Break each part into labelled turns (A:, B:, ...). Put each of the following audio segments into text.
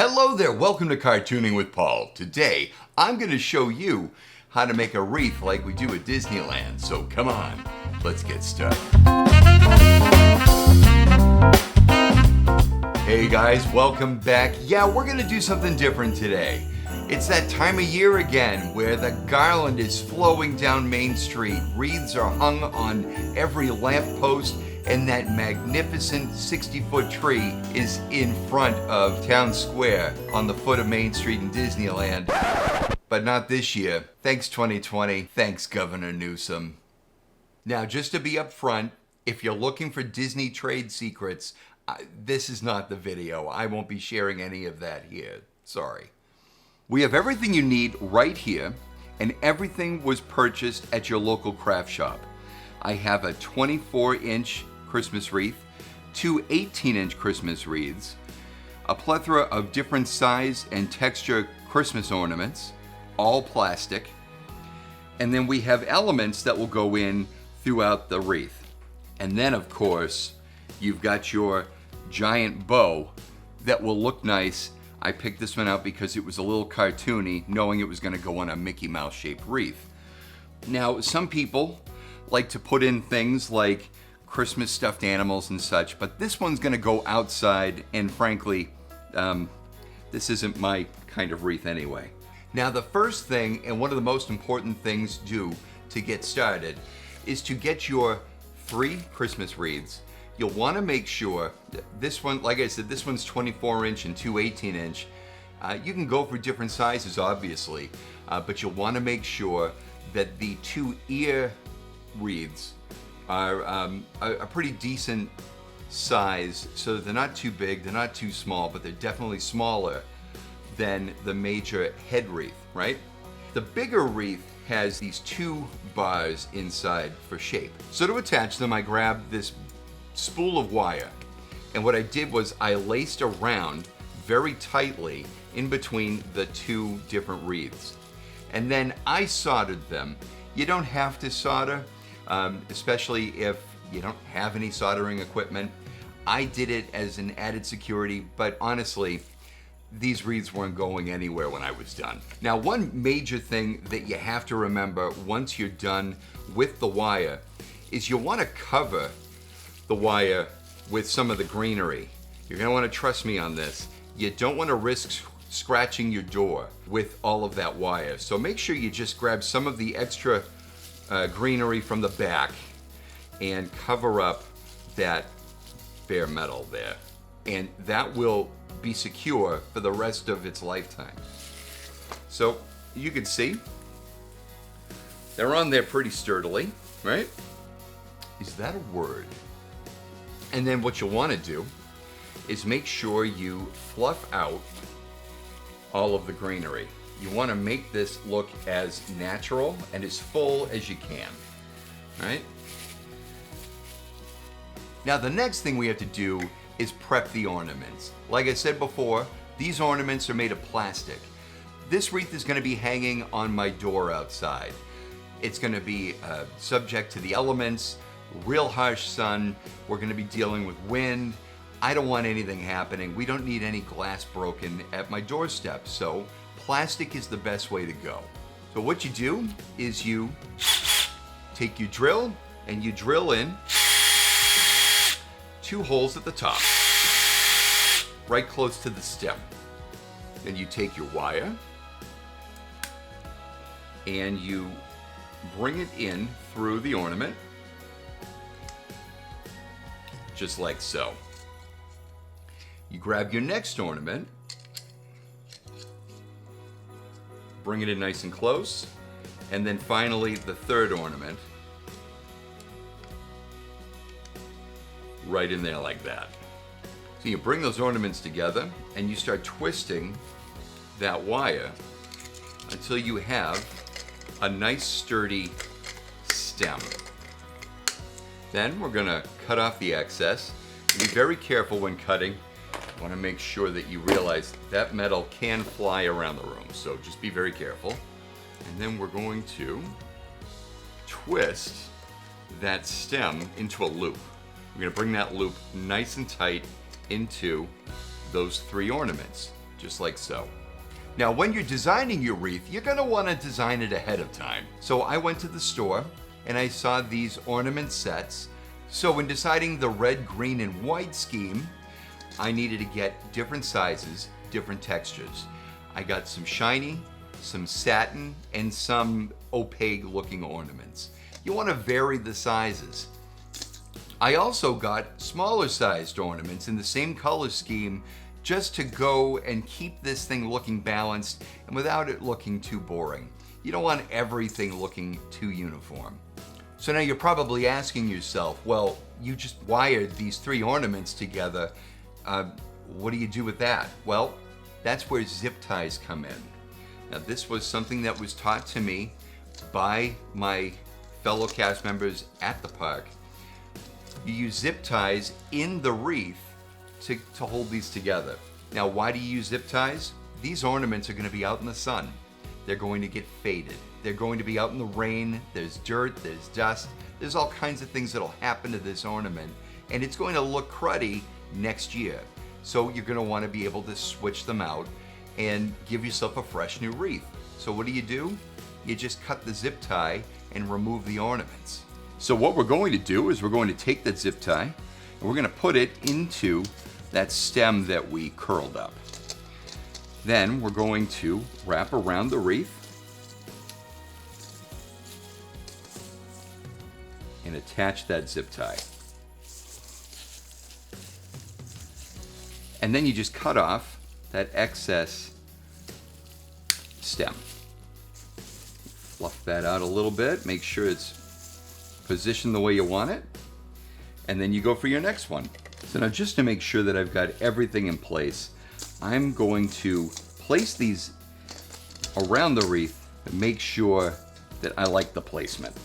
A: Hello there, welcome to Cartooning with Paul. Today, I'm going to show you how to make a wreath like we do at Disneyland. So come on, let's get started. Hey guys, welcome back. Yeah, we're going to do something different today. It's that time of year again where the garland is flowing down Main Street. Wreaths are hung on every lamppost, and that magnificent 60-foot tree is in front of Town Square on the foot of Main Street in Disneyland. But not this year. Thanks 2020. Thanks Governor Newsom. Now, just to be upfront, if you're looking for Disney trade secrets, this is not the video. I won't be sharing any of that here. Sorry. We have everything you need right here, and everything was purchased at your local craft shop. I have a 24-inch Christmas wreath, two 18-inch Christmas wreaths, a plethora of different size and texture Christmas ornaments, all plastic, and then we have elements that will go in throughout the wreath. And then, of course, you've got your giant bow that will look nice. I picked this one out because it was a little cartoony, knowing it was going to go on a Mickey Mouse shaped wreath. Now, some people like to put in things like Christmas stuffed animals and such, but this one's going to go outside, and frankly, this isn't my kind of wreath anyway. Now, the first thing, and one of the most important things to do to get started, is to get your 3 Christmas wreaths. You'll want to make sure that this one, like I said, this one's 24-inch and two 18-inch. You can go for different sizes, obviously, but you'll want to make sure that the 2 ear wreaths are a pretty decent size, so that they're not too big, they're not too small, but they're definitely smaller than the major head wreath, right? The bigger wreath has these 2 bars inside for shape. So to attach them, I grabbed this spool of wire, and what I did was I laced around very tightly in between the 2 different wreaths, and then I soldered them. You don't have to solder, especially if you don't have any soldering equipment. I did it as an added security, but honestly, these wreaths weren't going anywhere when I was done. Now, one major thing that you have to remember once you're done with the wire is you want to cover the wire with some of the greenery. You're gonna wanna trust me on this. You don't wanna risk scratching your door with all of that wire. So make sure you just grab some of the extra greenery from the back and cover up that bare metal there. And that will be secure for the rest of its lifetime. So you can see, they're on there pretty sturdily, right? Is that a word? And then what you'll want to do is make sure you fluff out all of the greenery. You want to make this look as natural and as full as you can, right? Now, the next thing we have to do is prep the ornaments. Like I said before, these ornaments are made of plastic. This wreath is going to be hanging on my door outside. It's going to be subject to the elements, real harsh sun. We're going to be dealing with wind. I don't want anything happening. We don't need any glass broken at my doorstep, so plastic is the best way to go. So what you do is you take your drill and you drill in 2 holes at the top, right close to the stem. Then you take your wire and you bring it in through the ornament, just like so. You grab your next ornament, bring it in nice and close, and then finally the 3rd ornament, right in there like that. So you bring those ornaments together and you start twisting that wire until you have a nice sturdy stem. Then we're gonna cut off the excess. Be very careful when cutting. You wanna make sure that you realize that metal can fly around the room, so just be very careful. And then we're going to twist that stem into a loop. We're gonna bring that loop nice and tight into those 3 ornaments. just like so. Now, when you're designing your wreath, you're gonna wanna design it ahead of time. So I went to the store and I saw these ornament sets. So when deciding the red, green, and white scheme, I needed to get different sizes, different textures. I got some shiny, some satin, and some opaque looking ornaments. You wanna vary the sizes. I also got smaller sized ornaments in the same color scheme just to go and keep this thing looking balanced and without it looking too boring. You don't want everything looking too uniform. So now you're probably asking yourself, well, you just wired these 3 ornaments together. What do you do with that? Well, that's where zip ties come in. Now this was something that was taught to me by my fellow cast members at the park. You use zip ties in the wreath to hold these together. Now, why do you use zip ties? These ornaments are going to be out in the sun. They're going to get faded. They're going to be out in the rain. There's dirt, there's dust. There's all kinds of things that'll happen to this ornament, and it's going to look cruddy next year. So you're going to want to be able to switch them out and give yourself a fresh new wreath. So what do? You just cut the zip tie and remove the ornaments. So what we're going to do is we're going to take that zip tie and we're going to put it into that stem that we curled up. Then we're going to wrap around the wreath and attach that zip tie. And then you just cut off that excess stem. Fluff that out a little bit, make sure it's positioned the way you want it, and then you go for your next one. So now, just to make sure that I've got everything in place, I'm going to place these around the wreath and make sure that I like the placement.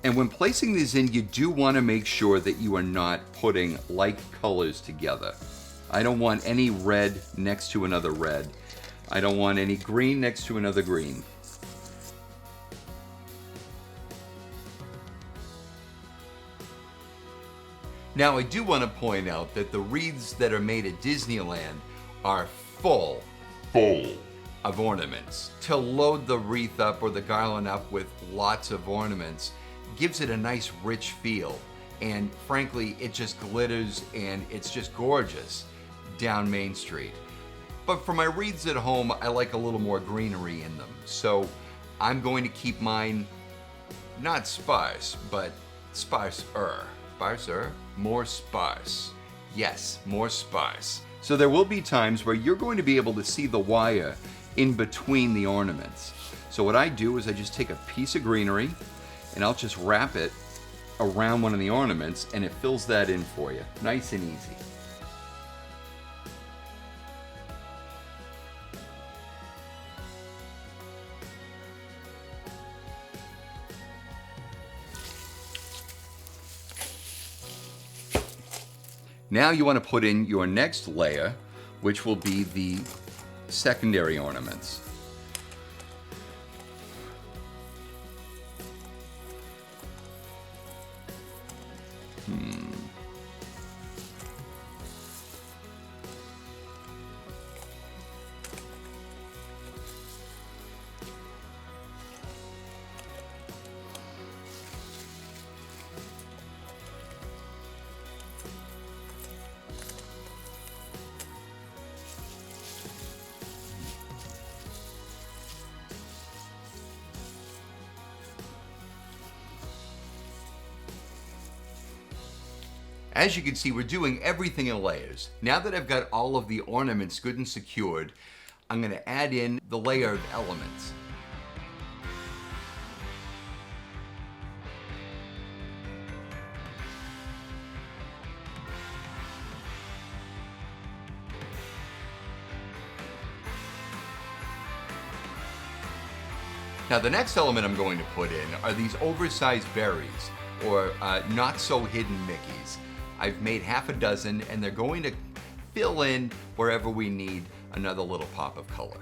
A: And when placing these in, you do want to make sure that you are not putting like colors together. I don't want any red next to another red. I don't want any green next to another green. Now, I do want to point out that the wreaths that are made at Disneyland are full of ornaments. To load the wreath up or the garland up with lots of ornaments gives it a nice rich feel. And frankly, it just glitters and it's just gorgeous down Main Street. But for my wreaths at home, I like a little more greenery in them. So I'm going to keep mine not sparse, but sparser. Sparser? More sparse. Yes, more sparse. So there will be times where you're going to be able to see the wire in between the ornaments. So what I do is I just take a piece of greenery and I'll just wrap it around one of the ornaments and it fills that in for you. Nice and easy. Now you want to put in your next layer, which will be the secondary ornaments. As you can see, we're doing everything in layers. Now that I've got all of the ornaments good and secured, I'm going to add in the layer of elements. Now the next element I'm going to put in are these oversized berries, or not so hidden Mickeys. I've made half a dozen and they're going to fill in wherever we need another little pop of color.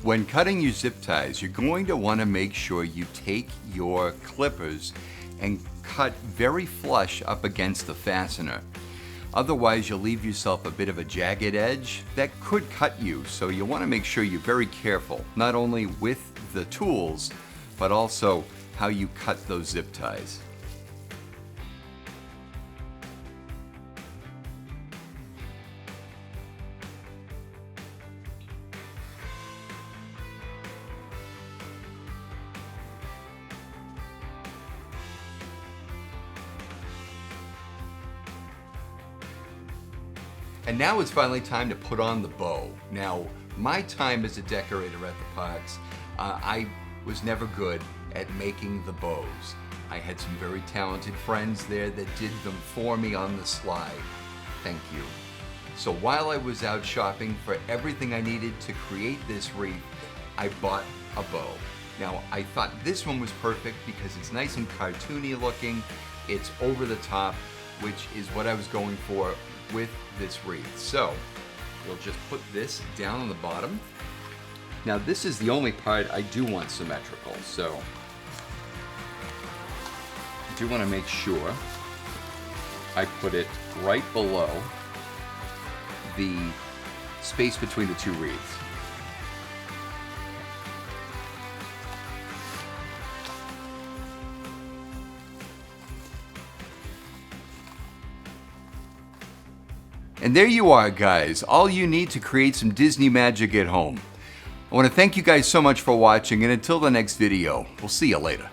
A: When cutting your zip ties, you're going to want to make sure you take your clippers and cut very flush up against the fastener. Otherwise, you'll leave yourself a bit of a jagged edge that could cut you. So you want to make sure you're very careful, not only with the tools, but also how you cut those zip ties. And now it's finally time to put on the bow. Now, my time as a decorator at the parks, I was never good at making the bows. I had some very talented friends there that did them for me on the slide. Thank you. So while I was out shopping for everything I needed to create this wreath, I bought a bow. Now, I thought this one was perfect because it's nice and cartoony looking. It's over the top, which is what I was going for with this wreath. So we'll just put this down on the bottom. Now this is the only part I do want symmetrical, so I do want to make sure I put it right below the space between the two wreaths. And there you are, guys, all you need to create some Disney magic at home. I want to thank you guys so much for watching, and until the next video, we'll see you later.